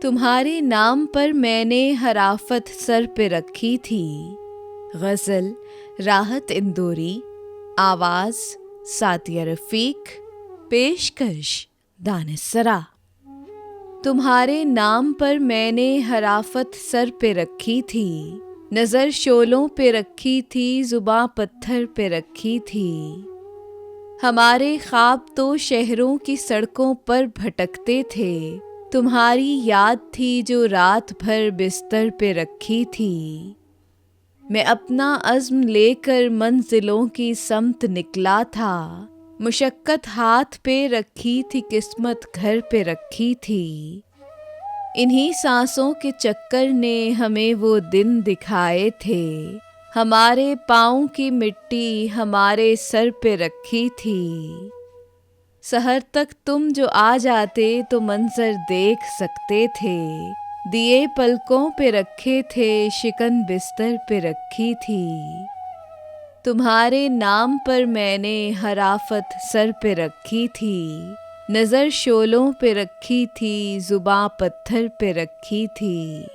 तुम्हारे नाम पर मैंने हराफत सर पे रखी थी। गज़ल राहत इंदौरी, आवाज़ सातिया रफ़ीक, पेशकश दानिस्सरा। तुम्हारे नाम पर मैंने हराफत सर पे रखी थी, नज़र शोलों पे रखी थी, ज़ुबां पत्थर पे रखी थी। हमारे ख्वाब तो शहरों की सड़कों पर भटकते थे, तुम्हारी याद थी जो रात भर बिस्तर पे रखी थी। मैं अपना अज़्म लेकर मंजिलों की समत निकला था, मुशक्क़त हाथ पे रखी थी, किस्मत घर पे रखी थी। इन्हीं सांसों के चक्कर ने हमें वो दिन दिखाए थे, हमारे पाँव की मिट्टी हमारे सर पे रखी थी। सहर तक तुम जो आ जाते तो मंजर देख सकते थे, दिए पलकों पे रखे थे, शिकन बिस्तर पे रखी थी। तुम्हारे नाम पर मैंने हराफत सर पे रखी थी, नज़र शोलों पे रखी थी, ज़ुबां पत्थर पे रखी थी।